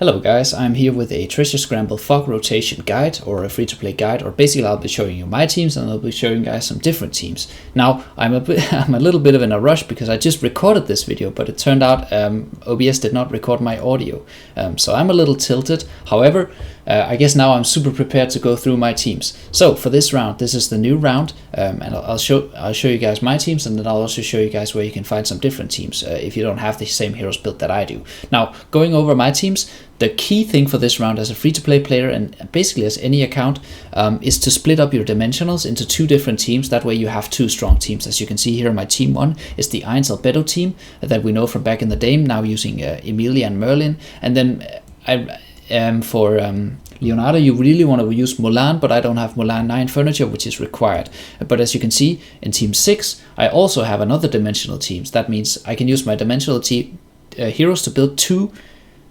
Hello guys, I'm here with a Treasure Scramble fog rotation guide, or a free-to-play guide, or basically I'll be showing you my teams and I'll be showing you guys some different teams. Now, I'm a little bit in a rush because I just recorded this video, but it turned out OBS did not record my audio. So I'm a little tilted. However, I guess now I'm super prepared to go through my teams. So for this round, this is the new round, and I'll show you guys my teams, and then I'll also show you guys where you can find some different teams if you don't have the same heroes built that I do. Now, going over my teams, the key thing for this round as a free-to-play player, and basically as any account, is to split up your dimensionals into two different teams. That way you have two strong teams. As you can see here, my team 1 is the Irons Albedo team that we know from back in the day, now using Emilia and Merlin. And then for Leonardo, you really want to use Mulan, but I don't have Mulan 9 furniture, which is required. But as you can see, in Team 6, I also have another dimensional teams. That means I can use my dimensional heroes to build two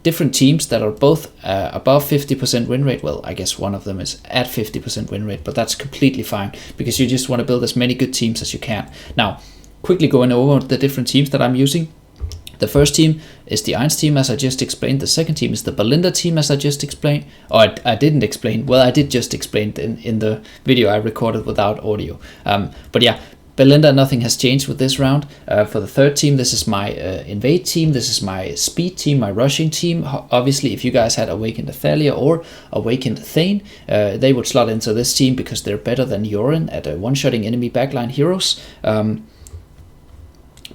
different teams that are both above 50% win rate. Well, I guess one of them is at 50% win rate, but that's completely fine because you just want to build as many good teams as you can. Now, quickly going over the different teams that I'm using. The first team is the Irons team, as I just explained. The second team is the Belinda team, as I just explained. Or I didn't explain. Well, I did just explain in the video I recorded without audio. But yeah, Belinda, nothing has changed with this round. For the third team, this is my invade team. This is my speed team, my rushing team. Obviously, if you guys had Awakened Athalia or Awakened Thane, they would slot into this team because they're better than Yorin at one-shotting enemy backline heroes.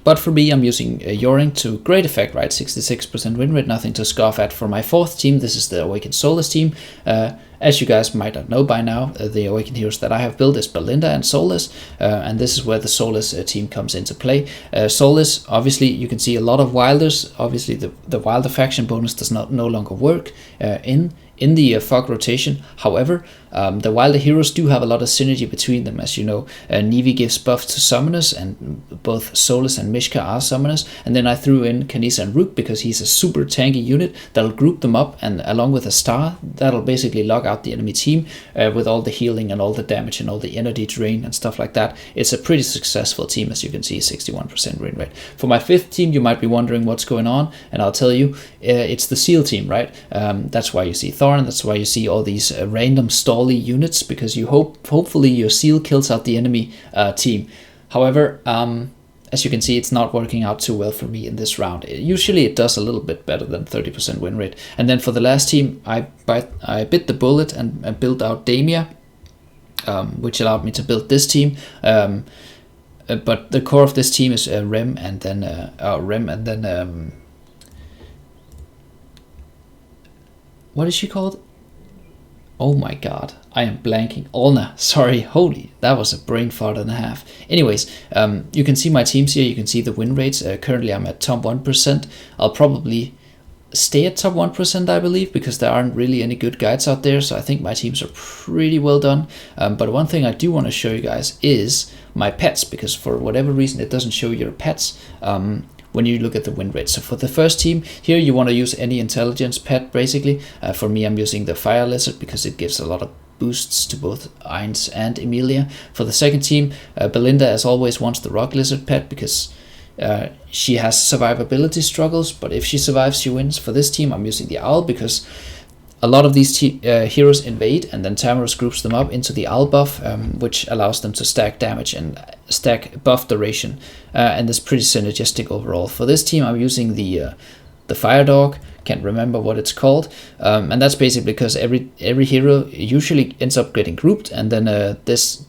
But for me, I'm using Yorin to great effect, right? 66% win rate, nothing to scoff at. For my fourth team, this is the Awakened Soulless team. As you guys might not know by now, the Awakened heroes that I have built is Belinda and Soulless, and this is where the Soulless team comes into play. Soulless, obviously, you can see a lot of Wilders. Obviously, the Wilder faction bonus does no longer work in the fog rotation. However, the Wilder heroes do have a lot of synergy between them. As you know, Nivi gives buff to summoners, and both Soulless and Mishka are summoners. And then I threw in Kanisa and Rook because he's a super tanky unit that'll group them up, and along with a star, that'll basically lock out the enemy team with all the healing and all the damage and all the energy drain and stuff like that. It's a pretty successful team, as you can see, 61% win rate. For my fifth team, you might be wondering what's going on, and I'll tell you, it's the Seal team, right? That's why you see Thorin, that's why you see all these random stally units, because you hopefully your Seal kills out the enemy team. However, as you can see, it's not working out too well for me in this round. Usually it does a little bit better than 30% win rate. And then for the last team, I bit the bullet and built out Damia, which allowed me to build this team. But the core of this team is Rem and then what is she called? Oh my god, I am blanking. Olna, sorry, holy, that was a brain fart and a half. Anyways, you can see my teams here, you can see the win rates. Currently I'm at top 1%. I'll probably stay at top 1%, I believe, because there aren't really any good guides out there, so I think my teams are pretty well done. But one thing I do want to show you guys is my pets, because for whatever reason it doesn't show your pets when you look at the win rate. So for the first team, here you want to use any intelligence pet, basically. For me, I'm using the Fire Lizard because it gives a lot of boosts to both Irons and Emilia. For the second team, Belinda, as always, wants the Rock Lizard pet because she has survivability struggles, but if she survives, she wins. For this team, I'm using the Owl because a lot of these heroes invade, and then Tamros groups them up into the Owl buff, which allows them to stack damage and stack buff duration, and it's pretty synergistic overall. For this team, I'm using the Fire Dog. Can't remember what it's called, and that's basically because every hero usually ends up getting grouped, and then this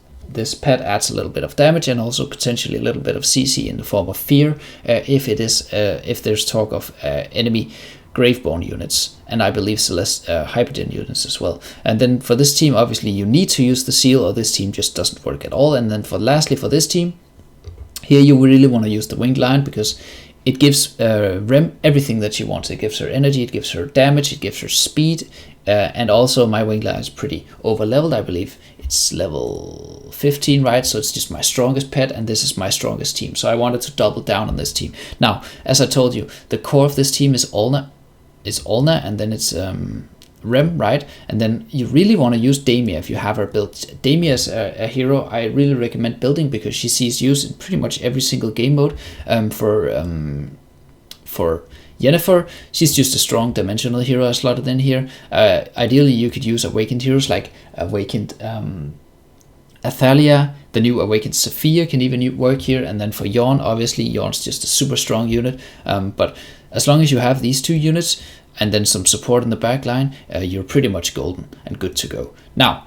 pet adds a little bit of damage and also potentially a little bit of CC in the form of fear if there's talk of enemy Graveborn units, and I believe Celeste Hypergen units as well. And then for this team, obviously you need to use the Seal, or this team just doesn't work at all. And then lastly for this team, here you really want to use the Winged Lion because it gives Rem everything that she wants. It gives her energy, it gives her damage, it gives her speed, and also my Winged Lion is pretty over leveled. I believe it's level 15, right? So it's just my strongest pet, and this is my strongest team. So I wanted to double down on this team. Now, as I told you, the core of this team is Olna, and then it's Rem, right? And then you really want to use Damia if you have her built. Damia is a hero I really recommend building because she sees use in pretty much every single game mode for Yennefer, she's just a strong dimensional hero I slotted in here. Ideally, you could use awakened heroes like Awakened Athalia, the new Awakened Sophia can even work here, and then for Yawn, obviously, Yawn's just a super strong unit, but as long as you have these 2 units, and then some support in the back line, you're pretty much golden and good to go. Now,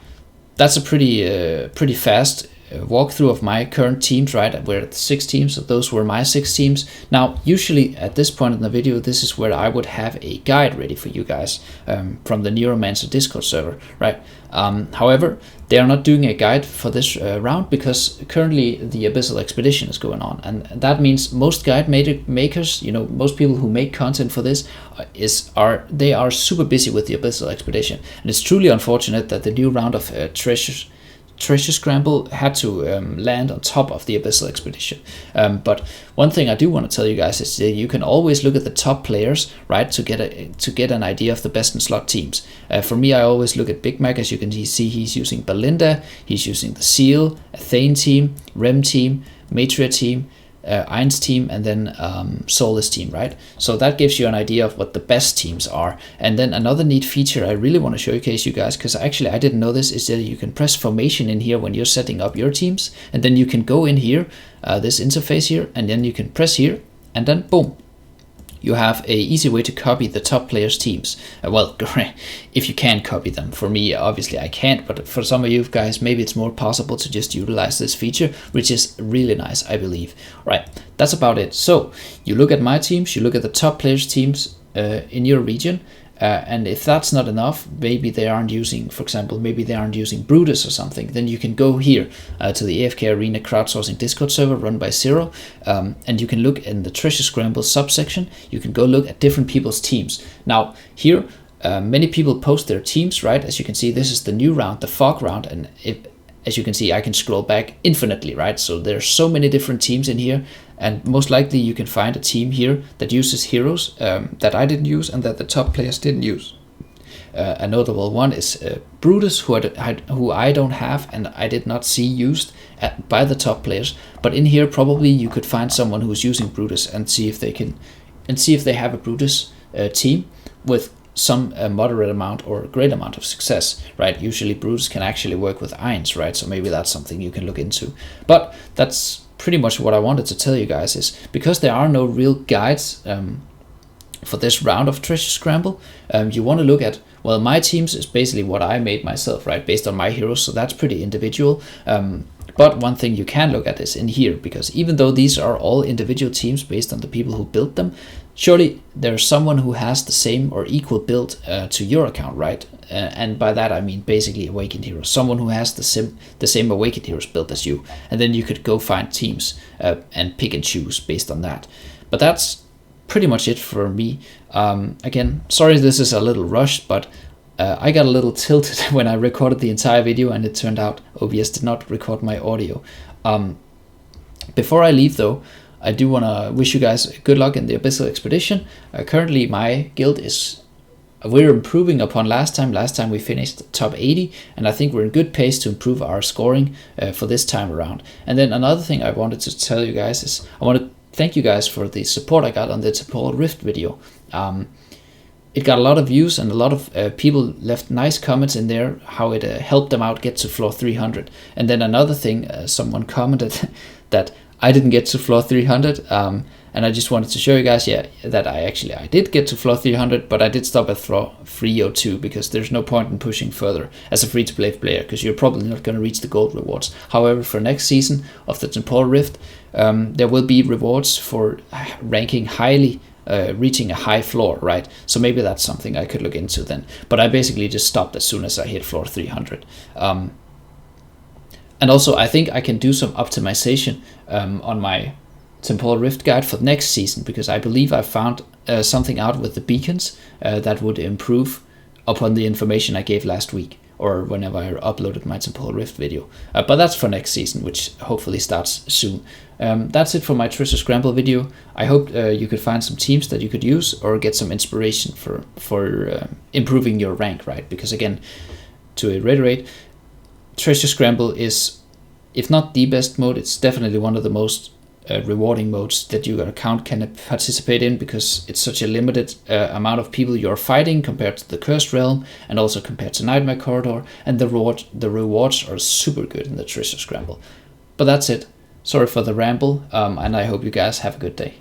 that's a pretty fast walkthrough of my current teams, right? We're at 6 teams, so those were my 6 teams. Now, usually at this point in the video, this is where I would have a guide ready for you guys from the Neuromancer Discord server, right? However, they are not doing a guide for this round because currently the Abyssal Expedition is going on, and that means most guide makers, most people who make content for this they are super busy with the Abyssal Expedition, and it's truly unfortunate that the new round of Treasure Scramble had to land on top of the Abyssal Expedition. But one thing I do want to tell you guys is that you can always look at the top players, right, to get an idea of the best in slot teams. For me, I always look at Big Mac. As you can see, he's using Belinda, he's using the Seal, a Thane team, Rem team, Matria team, Ein's team, and then Solus team, right? So that gives you an idea of what the best teams are. And then another neat feature I really want to showcase you guys, because actually I didn't know this, is that you can press formation in here when you're setting up your teams, and then you can go in here, this interface here, and then you can press here, and then boom, you have a easy way to copy the top players' teams. Well, if you can copy them. For me, obviously I can't, but for some of you guys, maybe it's more possible to just utilize this feature, which is really nice, I believe. Right, that's about it. So you look at my teams, you look at the top players' teams in your region, and if that's not enough, maybe they aren't using, for example, Brutus or something, then you can go here to the AFK Arena crowdsourcing Discord server run by Zero, and you can look in the Treasure Scramble subsection. You can go look at different people's teams. Now here, many people post their teams, right? As you can see, this is the new round, the Fog round, and as you can see, I can scroll back infinitely, right? So there's so many different teams in here, and most likely you can find a team here that uses heroes that I didn't use and that the top players didn't use. A notable one is Brutus, who I don't have and I did not see used by the top players. But in here, probably you could find someone who's using Brutus and see if they have a Brutus team with some moderate amount or great amount of success, right? Usually Brutus can actually work with Eins, right? So maybe that's something you can look into. But that's pretty much what I wanted to tell you guys, is because there are no real guides for this round of Treasure Scramble, you want to look at, well, my teams is basically what I made myself, right? Based on my heroes, so that's pretty individual. But one thing you can look at is in here, because even though these are all individual teams based on the people who built them, surely there's someone who has the same or equal build to your account, right? And by that I mean basically Awakened Heroes, someone who has the same Awakened Heroes build as you, and then you could go find teams and pick and choose based on that. But that's pretty much it for me. Again, sorry this is a little rushed, but I got a little tilted when I recorded the entire video and it turned out OBS did not record my audio. Before I leave though, I do want to wish you guys good luck in the Abyssal Expedition. Currently my guild we're improving upon last time. Last time we finished top 80, and I think we're in good pace to improve our scoring for this time around. And then another thing I wanted to tell you guys is I want to thank you guys for the support I got on the Temporal Rift video. It got a lot of views and a lot of people left nice comments in there, how it helped them out get to floor 300. And then another thing, someone commented that I didn't get to floor 300, and I just wanted to show you guys, that I did get to floor 300, but I did stop at floor 302 because there's no point in pushing further as a free-to-play player, because you're probably not going to reach the gold rewards. However, for next season of the Temporal Rift, there will be rewards for ranking highly, reaching a high floor, right? So maybe that's something I could look into then. But I basically just stopped as soon as I hit floor 300. And also, I think I can do some optimization on my Temporal Rift guide for next season, because I believe I found something out with the beacons that would improve upon the information I gave last week, or whenever I uploaded my Temporal Rift video. But that's for next season, which hopefully starts soon. That's it for my Treasure Scramble video. I hope you could find some teams that you could use or get some inspiration for improving your rank, right? Because again, to reiterate, Treasure Scramble is, if not the best mode, it's definitely one of the most rewarding modes that your account can participate in, because it's such a limited amount of people you're fighting compared to the Cursed Realm, and also compared to Nightmare Corridor, and the rewards are super good in the Treasure Scramble. But that's it. Sorry for the ramble, and I hope you guys have a good day.